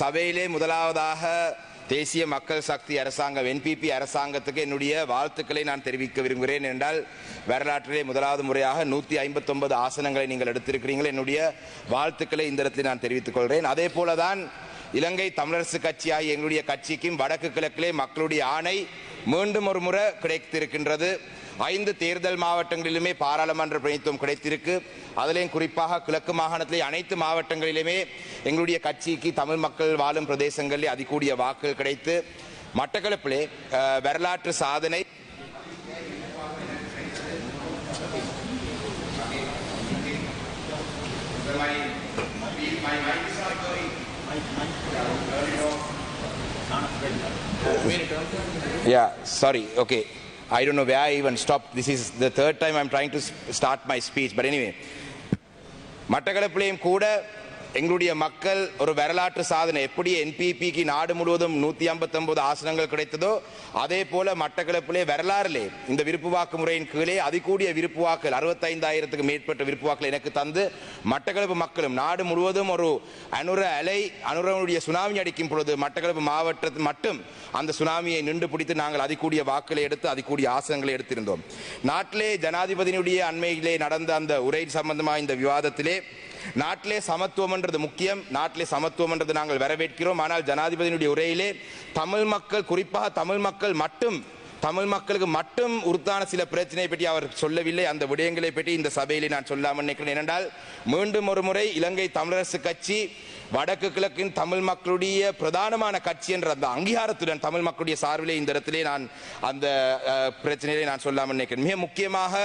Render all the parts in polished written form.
சபையிலே முதலாவதாக தேசிய மக்கள் சக்தி அரசாங்கம் என்பிபி அரசாங்கத்துக்கு என்னுடைய வாழ்த்துக்களை நான் தெரிவிக்க விரும்புகிறேன். என்றால் வரலாற்றிலே முதலாவது முறையாக 159 ஆசனங்களை நீங்கள் எடுத்திருக்கிறீர்கள். என்னுடைய வாழ்த்துக்களை இந்த இடத்தில் நான் தெரிவித்துக் கொள்கிறேன். அதே போலதான் இலங்கை தமிழரசு கட்சியாகிய எங்களுடைய கட்சிக்கும் வடக்கு கிழக்கிலே மக்களுடைய ஆணை மீண்டும் ஒரு முறை கிடைத்திருக்கின்றது. 5 தேர்தல் மாவட்டங்களிலுமே பாராளுமன்ற பிரதிநிதித்துவம் கிடைத்திருக்கு. அதிலேயும் குறிப்பாக கிழக்கு மாகாணத்திலே அனைத்து மாவட்டங்களிலுமே எங்களுடைய கட்சிக்கு தமிழ் மக்கள் வாழும் பிரதேசங்களிலே அதிகூடிய வாக்குகள் கிடைத்து மட்டக்களப்பிலே வரலாற்று சாதனை Yeah, sorry. Okay. I don't know where I even stopped. This is the third time I'm trying to start my speech. But anyway, மட்டக்களப்பிலேயும் கூட எங்களுடைய மக்கள் ஒரு வரலாற்று சாதனை எப்படி என்பிபிக்கு நாடு முழுவதும் 159 ஆசனங்கள் கிடைத்ததோ அதே போல மட்டக்களப்பிலே வரலாறிலே இந்த விருப்பு வாக்கு முறையின் கீழே அதிகூடிய விருப்பு வாக்குகள் 65,000க்கு மேற்பட்ட விருப்பு வாக்குகள் எனக்கு தந்து மட்டக்களப்பு மக்களும் நாடு முழுவதும் ஒரு அனுரனுடைய சுனாமி அடிக்கும் பொழுது மட்டக்களப்பு மாவட்டத்தில் மட்டும் அந்த சுனாமியை நின்று பிடித்து நாங்கள் அதிகூடிய வாக்குகளை எடுத்து அதிகூடிய ஆசனங்களை எடுத்திருந்தோம். நாட்டிலே ஜனாதிபதியினுடைய அண்மையிலே நடந்த அந்த உரை சம்பந்தமாக இந்த விவாதத்திலே நாட்டிலே சமத்துவம் என்றது முக்கியம். நாட்டிலே சமத்துவம் என்றது நாங்கள் வரவேற்கிறோம். ஆனால் ஜனாதிபதியினுடைய உரையிலே தமிழ் மக்கள் குறிப்பாக தமிழ் மக்களுக்கு மட்டும் உறுத்தான சில பிரச்சனை பற்றி அவர் சொல்லவில்லை. அந்த விடயங்களை பற்றி இந்த சபையிலே நான் சொல்லாமல் நினைக்கிறேன். ஏனென்றால் மீண்டும் ஒரு முறை இலங்கை தமிழரசு கட்சி வடக்கு கிழக்கின் தமிழ் மக்களுடைய பிரதானமான கட்சி என்ற அந்த அங்கீகாரத்துடன் தமிழ் மக்களுடைய சார்பிலே இந்த இடத்திலே நான் அந்த பிரச்சனையை நான் சொல்லாமல் நினைக்கிறேன். மிக முக்கியமாக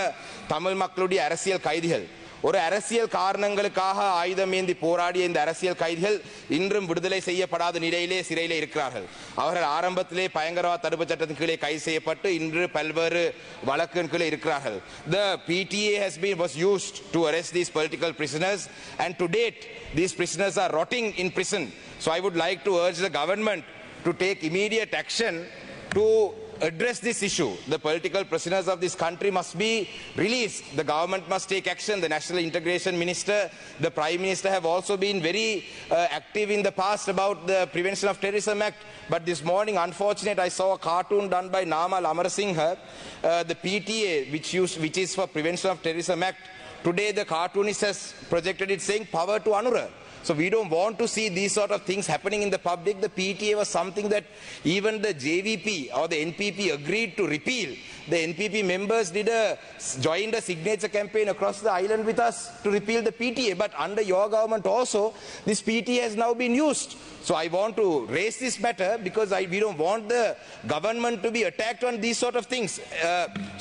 தமிழ் மக்களுடைய அரசியல் கைதிகள் ஒரு அரசியல் காரணங்களுக்காக ஆயுதம் ஏந்தி போராடிய இந்த அரசியல் கைதிகள் இன்றும் விடுதலை செய்யப்படாத நிலையிலே சிறையிலே இருக்கிறார்கள். அவர்கள் ஆரம்பத்திலே பயங்கரவாத தடுப்பு சட்டத்தின் கீழே கைது செய்யப்பட்டு இன்று பல்வேறு வழக்கின் கீழே இருக்கிறார்கள். The PTA was used to arrest these political prisoners and to date these prisoners are rotting in prison. So I would like to urge the government to take immediate action to address this issue. The political prisoners of this country must be released. The government must take action. The National Integration Minister, the Prime Minister have also been very active in the past about the Prevention of Terrorism Act. But this morning, unfortunately, I saw a cartoon done by Namal Amarasinghe, the PTA, which is for Prevention of Terrorism Act. Today, the cartoonist has projected it saying power to Anura. So we don't want to see these sort of things happening in the public. The PTA was something that even the JVP or the NPP agreed to repeal. The NPP members joined a signature campaign across the island with us to repeal the PTA. But under your government also, this PTA has now been used. So I want to raise this matter because we don't want the government to be attacked on these sort of things.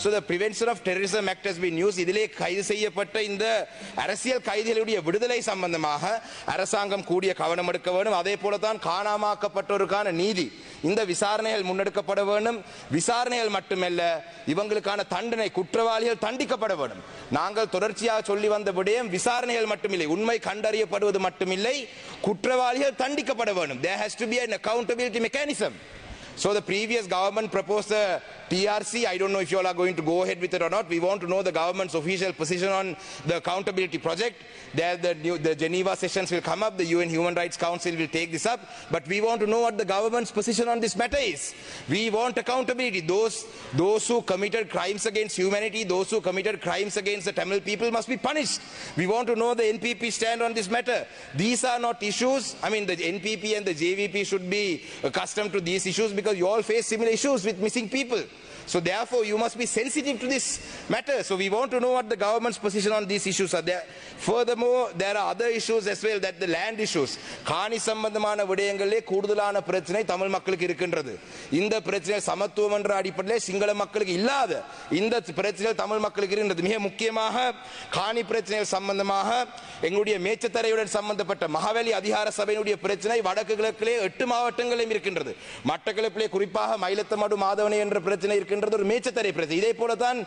So the Prevention of Terrorism Act has been used. இதிலே கைது செய்யப்பட்ட இந்த அரசியல் கைதிகளுடைய விடுதலை சம்பந்தமாக அரசாங்கம் கூடிய கவனம் எடுக்க வேண்டும். அதே போலதான் காணாமாக்கப்பட்டோருக்கான நீதி இந்த விசாரணைகள் முன்னெடுக்கப்பட வேண்டும். விசாரணைகள் மட்டுமல்ல இவங்களுக்கான தண்டனை குற்றவாளிகள் தண்டிக்கப்பட வேண்டும். நாங்கள் தொடர்ச்சியாக சொல்லி வந்த விடயம் விசாரணைகள் மட்டுமில்லை உண்மை கண்டறியப்படுவது மட்டுமில்லை குற்றவாளிகள் தண்டிக்கப்பட வேண்டும். There has to be an accountability mechanism. So the previous government proposed a TRC. I don't know if you all are going to go ahead with it or not. We want to know the government's official position on the accountability project. There the Geneva sessions will come up. The UN Human Rights Council will take this up. But we want to know what the government's position on this matter is. We want accountability. Those who committed crimes against humanity, those who committed crimes against the Tamil people must be punished. We want to know the NPP stand on this matter. These are not issues. I mean, the NPP and the JVP should be accustomed to these issues because you all face similar issues with missing people. So therefore you must be sensitive to this matter. So we want to know what the government's position on these issues are. Furthermore, there are other issues as well, that the land issues. காணி சம்பந்தமான விடயங்களிலே கூடுதலான பிரச்சனை தமிழ் மக்களுக்கு இருக்கின்றது. இந்த பிரச்சனை சமத்துவம் என்ற அடிப்படையில் சிங்கள மக்களுக்கு இல்லாத இந்த பிரச்சனை தமிழ் மக்களுக்கு இருக்கின்றது. மிக முக்கியமாக காணி பிரச்சனைகள் சம்பந்தமாக எங்களுடைய மேச்சத்தரையுடன் சம்பந்தப்பட்ட மகாவலி அதிகார சபையினுடைய பிரச்சனை வடக்கு கிழக்கிலே 8 மாவட்டங்களிலும் இருக்கின்றது. மட்டக்களப்பிலே குறிப்பாக மயிலத்தமடு மாதவனை என்ற பிரச்சனை இருக்கின்றது. ஒரு மேச்சத்தரை பிரச்சனை. இதே போலதான்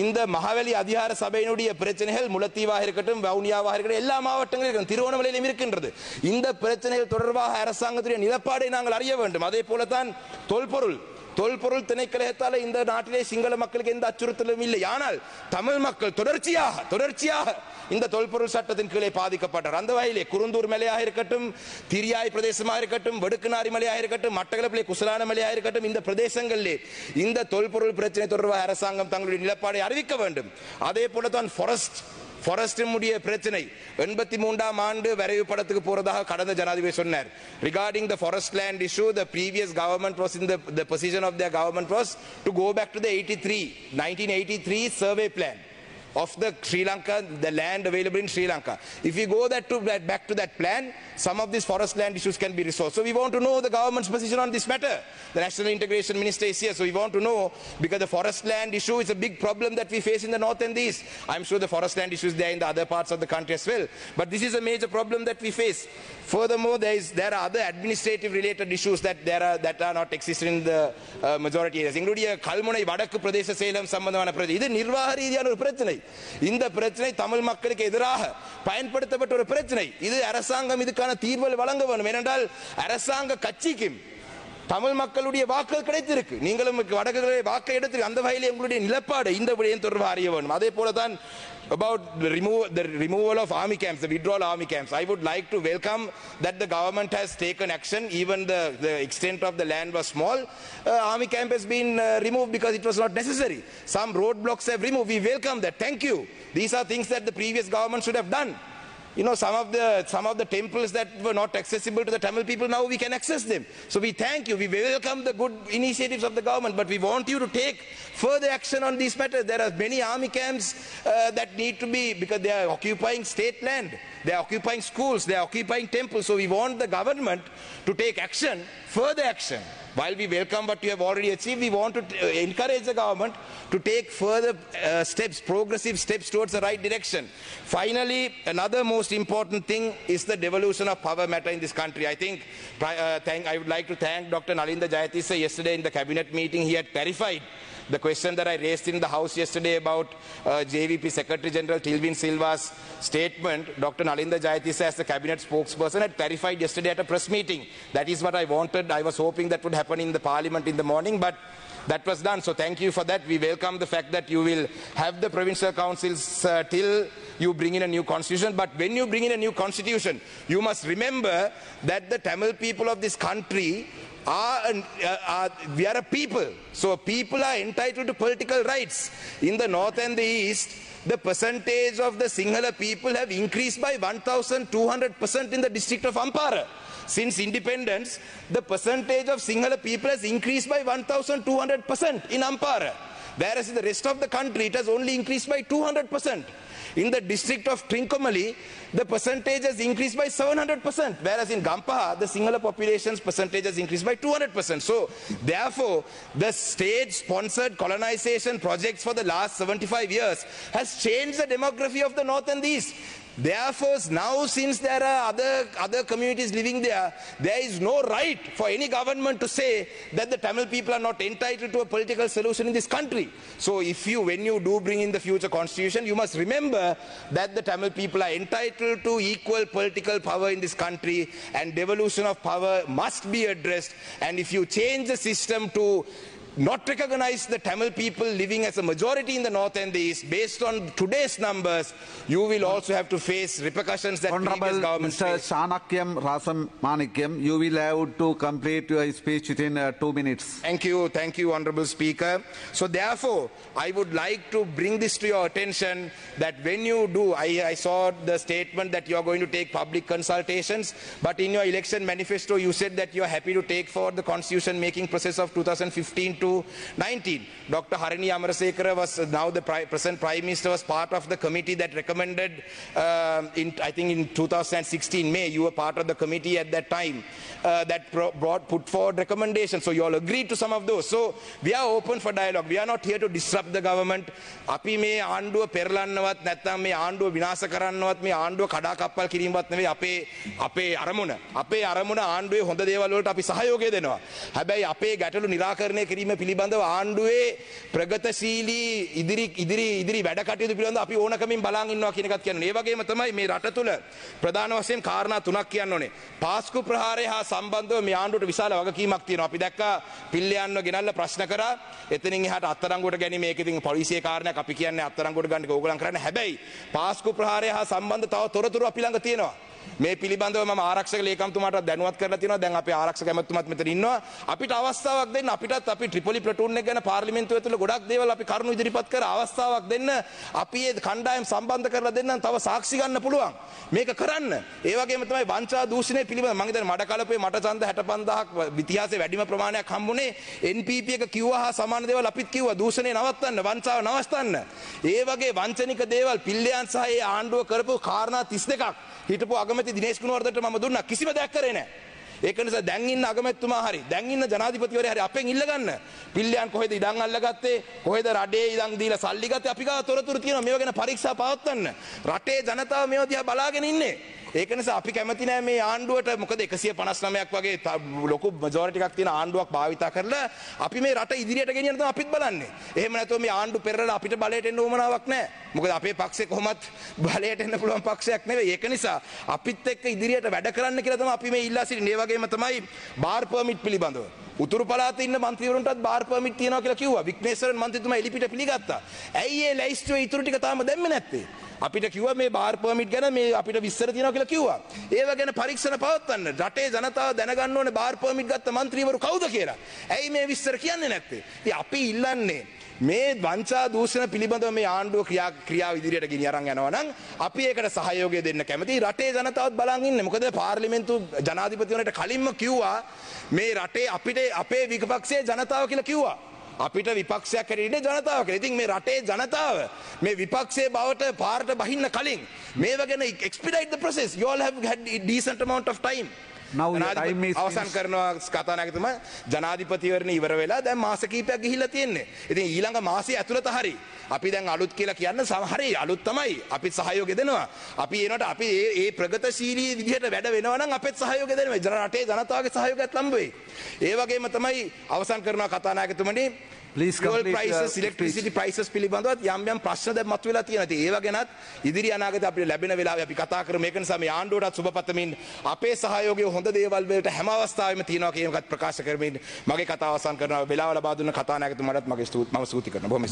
இந்த மகாவலி அதிகார சபையினுடைய பிரச்சனைகள் முல்லைத்தீவாக இருக்கட்டும் வவுனியாவாக இருக்கட்டும் எல்லா மாவட்டங்களிலும் திருவோணமலையிலும் இருக்கின்றது. இந்த பிரச்சனைகள் தொடர்பாக அரசாங்கத்துடைய நிலப்பாடை நாங்கள் அறிய வேண்டும். அதே போலதான் தொல்பொருள் தொல்பொருள் திணைக்களத்தால் இந்த நாட்டிலே சிங்கள மக்களுக்கு எந்த அச்சுறுத்தலும் இல்லை. ஆனால் தமிழ் மக்கள் தொடர்ச்சியாக இந்த தொல்பொருள் சட்டத்தின் கீழே பாதிக்கப்பட்டார். அந்த வகையிலே குருந்தூர் மலையாக இருக்கட்டும், திரியாய் பிரதேசமாக இருக்கட்டும், வெடுக்குநாரி மலையாக இருக்கட்டும், மட்டக்களப்பிலே குசலான மலையாக இருக்கட்டும், இந்த பிரதேசங்களிலே இந்த தொல்பொருள் பிரச்சனை தொடர்பாக அரசாங்கம் தங்களுடைய நிலப்பாடை அறிவிக்க வேண்டும். அதே போல தான் ஃபாரஸ்டினுடைய பிரச்சனை 83ஆம் ஆண்டு வரைவு படத்துக்கு போறதாக கடந்த ஜனாதிபதி சொன்னார். Regarding the forest land issue, the previous government was in the position of their government was to go back to the 1983 survey plan of the Sri Lanka, the land available in Sri Lanka. If we go back to that plan, some of these forest land issues can be resolved. So we want to know the government's position on this matter. The National Integration Minister is here, so we want to know, because the forest land issue is a big problem that we face in the north and the east. I'm sure the forest land issues there in the other parts of the country as well. But this is a major problem that we face. Furthermore, there are other administrative related issues that are not existing in the majority areas. Including Kalmunai Vadaku Pradesh Salem Sambandhavana Pradesh. This is நிர்வாக ரீதியான ஒரு பிரச்சனை. இந்த பிரச்சனை தமிழ் மக்களுக்கு எதிராக பயன்படுத்தப்பட்ட ஒரு பிரச்சனை. இது அரசாங்கம் இதுக்கான தீர்வு வழங்க வேண்டும். ஏனென்றால் அரசாங்க கட்சிக்கும் தமிழ் மக்களுடைய வாக்குகள் கிடைத்திருக்கு. நீங்களும் வடக்குகளை வாக்கை எடுத்து அந்த வகையில் உங்களுடைய நிலப்பாடு இந்த விடயம் தொடர்பாக அறிய வேண்டும். அதே போல தான் about the removal of army camps, the withdrawal army camps. I would like to welcome that the government has taken action. Even the extent of the land was small. Army camp has been removed because it was not necessary. Some roadblocks have removed. We welcome that. Thank you. These are things that the previous government should have done. You know, some of the temples that were not accessible to the Tamil people, now we can access them. So we thank you. We welcome the good initiatives of the government, but we want you to take further action on these matters. There are many army camps that need to be, because they are occupying state land, they are occupying schools, they are occupying temples. So we want the government to take action, further action. While we welcome what you have already achieved, we want to encourage the government to take further steps, progressive steps towards the right direction. Finally, another most important thing is the devolution of power matter in this country. I think I would like to thank Dr. Nalinda Jayatissa. Yesterday in the cabinet meeting, he had clarified the question that I raised in the House yesterday about JVP Secretary General Tilvin Silva's statement. Dr. Nalinda Jayatissa, as the cabinet spokesperson, had clarified yesterday at a press meeting. That is what I wanted. I was hoping that would happen in the parliament in the morning, but that was done. So thank you for that. We welcome the fact that you will have the provincial councils till you bring in a new constitution. But when you bring in a new constitution, you must remember that the Tamil people of this country we are a people. So people are entitled to political rights. In the north and the east, the percentage of the Sinhala people have increased by 1,200% in the district of Ampara. Since independence, the percentage of Sinhala people has increased by 1,200% in Ampara. Whereas in the rest of the country, it has only increased by 200%. In the district of Trincomalee, the percentage has increased by 700%, whereas in Gampaha, the Sinhala population's percentage has increased by 200%. So, therefore, the state-sponsored colonization projects for the last 75 years has changed the demography of the north and the east. Therefore, now since there are other communities living there, there is no right for any government to say that the Tamil people are not entitled to a political solution in this country. So when you do bring in the future constitution, you must remember that the Tamil people are entitled to equal political power in this country, and devolution of power must be addressed. And if you change the system to not recognize the Tamil people living as a majority in the north and the east, based on today's numbers, you will also have to face repercussions that previous governments faced. Mr. Shanakiyan Rasam Manikyam, you will have to complete your speech within 2 minutes. Thank you, Honorable Speaker. So therefore, I would like to bring this to your attention that when you do, I saw the statement that you are going to take public consultations, but in your election manifesto, you said that you are happy to take forward the constitution making process of 2015 to 19. Dr. Harini Amarasekara was now the present Prime Minister, was part of the committee that recommended, I think in 2016 May, you were part of the committee at that time that put forward recommendations. So you all agreed to some of those. So we are open for dialogue. We are not here to disrupt the government. Api me aanduwa perlannawat නැත්නම් මේ ආණ්ඩුව විනාශ කරන්නවත් මේ ආණ්ඩුව කඩා කප්පල් කිරීමවත් නෙවෙයි අපේ අරමුණ. අපේ අරමුණ ආණ්ඩුවේ හොඳ දේවල් වලට අපි සහයෝගය දෙනවා. හැබැයි අපේ ගැටලු निराකරණය කිරීමේ පිළිබඳව ආණ්ඩුවේ ප්‍රගතශීලී ඉදිරි වැඩ කටයුතු පිළිබඳව අපි ඕනකමින් බලන් ඉන්නවා කියන එකත් කියන්නේ. ඒ වගේම තමයි මේ රට තුළ ප්‍රධාන වශයෙන් කාරණා තුනක් කියන්න ඕනේ. පාස්කු ප්‍රහාරය හා සම්බන්ධව මේ ආණ්ඩුවට විශාල වගකීමක් තියෙනවා. අපි දැක්කා පිල්ලයන්ව ගෙනල්ලා ප්‍රශ්න කරා. එතනින් එහාට අත්අඩංගුවට ගැනීම ඒක ඉතින් පොලිසියේ කාරණයක් අපි කියන්නේ අත්අඩංගුවට ගන්න එක ඕගොල්ලන් කරන්නේ. හැබැයි පාස්කු ප්‍රහාරය හා සම්බන්ධ තව තොරතුරු අපි ළඟ තියෙනවා. මේ පිළිබඳව මම ආරක්ෂක ලේකම්තුමාට දැනුවත් කරලා තියෙනවා. දැන් අපේ ආරක්ෂක ඇමතුමාත් මෙතන ඉන්නවා. අපිට අවස්ථාවක් දෙන්න. අපිටත් අපි ට්‍රිපොලි ප්ලටූන් එක ගැන පාර්ලිමේන්තුව ඇතුළේ ගොඩක් දේවල් අපි කරුණු ඉදිරිපත් කර අවස්ථාවක් දෙන්න. අපි මේ කණ්ඩායම් සම්බන්ධ කරලා දෙන්න තව සාක්ෂි ගන්න පුළුවන්. මේක කරන්න. ඒ වගේම තමයි වංචා දූෂණය පිළිබඳව මම හිතන්නේ මඩ කලපේ මට ඡන්ද 65000ක් ඉතිහාසයේ වැඩිම ප්‍රමාණයක් හම්බුනේ NPP එක කිව්වා හා සමාන දේවල් අපිත් කිව්වා. දූෂණය නවත්තන්න, වංචාව නවත්තන්න. ඒ වගේ වංචනික දේවල් පිල්ලයන් සහ ඒ ආණ්ඩුව කරපු කාරණා 32ක් හිටපු අගමැති දිනේෂ් කුණුවර්ධනට මම දුන්නා. කිසිම දෙයක් කරේ නැහැ. ඒක නිසා දැන් ඉන්න අගමැතිතුමා හරි දැන් ඉන්න ජනාධිපතිවරයා හරි අපෙන් ඉල්ලගන්න. පිල්ලයන් කොහෙද ඉඩම් අල්ලගත්තේ? කොහෙද රටේ ඉඩම් දීලා සල්ලි ගත්තේ? අපි ගාව තොරතුරු තියෙනවා. මේව ගැන පරීක්ෂා පවත්වන්න. රටේ ජනතාව මේව දිහා බලාගෙන ඉන්නේ. ඒක නිසා අපි කැමති නෑ මේ ආණ්ඩුවට. මොකද 159ක් වගේ ලොකු මැජොරිටි එකක් තියෙන ආණ්ඩුවක් භාවිතා කරලා අපි මේ රට ඉදිරියට ගෙනියන්න තමයි අපිත් බලන්නේ. එහෙම නැත්නම් මේ ආණ්ඩු පෙරලා අපිට බලයට එන්න උවමනාවක් නෑ. මොකද අපේ පක්ෂේ කොහොමත් බලයට එන්න පුළුවන් පක්ෂයක් නෙවෙයි. ඒක නිසා අපිත් එක්ක ඉදිරියට වැඩ කරන්න කියලා තමයි අපි මේ ඉල්ලා සිටින්නේ. ඒ වගේම තමයි බාර් පර්මිට් පිළිබඳව. උතුරු පළාතේ ඉන්න മന്ത്രിවරුන්ටත් බාර් පර්මිට් තියනවා කියලා කිව්වා. විග්නේශ්වරන් මන්ත්‍රීතුමා එලිපිට පිළිගත්තා. ඇයි ඒ ලැයිස්තුවේ ඉතුරු ටික තාම දැම්මේ නැත්තේ? අපිට කිව්වා මේ බාර් පර්මිට් ගැන මේ අපිට විස්තර තියෙනවා කියලා කිව්වා. ඒව ගැන පරීක්ෂණ පවත්වන්න. රටේ ජනතාව දැනගන්න ඕනේ බාර් පර්මිට් ගත්ත മന്ത്രിවරු කවුද කියලා. ඇයි මේ විස්තර කියන්නේ නැත්තේ? ඉතින් අපි ඉල්ලන්නේ මේ වංචා දූෂණ පිළිබඳව මේ ආණ්ඩුව ක්‍රියාව ඉදිරියට ගෙනිය අරන් යනවා නම් අපි ඒකට සහයෝගය දෙන්න කැමතියි. රටේ ජනතාවත් බලන් ඉන්නේ. මොකද පාර්ලිමේන්තු ජනාධිපතිවරයාට කලින්ම කිව්වා මේ රටේ අපිට අපේ විපක්ෂයේ ජනතාව කියලා කිව්වා. අපිට විපක්ෂයක් හැටියට ජනතාව කියලා. ඉතින් මේ රටේ ජනතාව මේ විපක්ෂයේ බවට පාරට බහින්න කලින් මේව ගැන expedite the process. You all have had a decent amount of time. Now time is අවසන් කරනවා කතානායකතුමා. ජනාධිපතිවරණය ඉවර වෙලා දැන් මාස කිහිපයක් ගිහිල්ලා තියෙන්නේ. ඉතින් ඊළඟ මාසයේ ඇතුළත හරි අපි දැන් අලුත් කියලා කියන්න හරි අලුත් තමයි. අපි සහයෝගය දෙනවා. අපි ඒනට අපි ඒ ප්‍රගතශීලී විදිහට වැඩ වෙනවා නම් අපිත් සහයෝගය දෙනවා. රටේ ජනතාවගේ සහයෝගයත් ලම්බ වෙයි. ඒ වගේම තමයි අවසන් කරනවා කතානායකතුමනි. fuel prices, electricity prices පිළිබඳව යම් යම් ප්‍රශ්න දැන් මතුවලා තියෙනවා. ඉතින් ඒව ගැනත් ඉදිරි අනාගතේ අපිට ලැබෙන වෙලාවේ අපි කතා කරමු. ඒක නිසා මේ ආණ්ඩුවටත් සුබපතමින් අපේ සහයෝගය හොඳ දේවල් වලට හැම අවස්ථාවෙම තියෙනවා කියන එකත් ප්‍රකාශ කරමින් මගේ කතාව අවසන් කරනවා. වෙලාව ලබා දුන්න කතානායකතුමාටත් මම ස්තුති කරනවා. බොහොම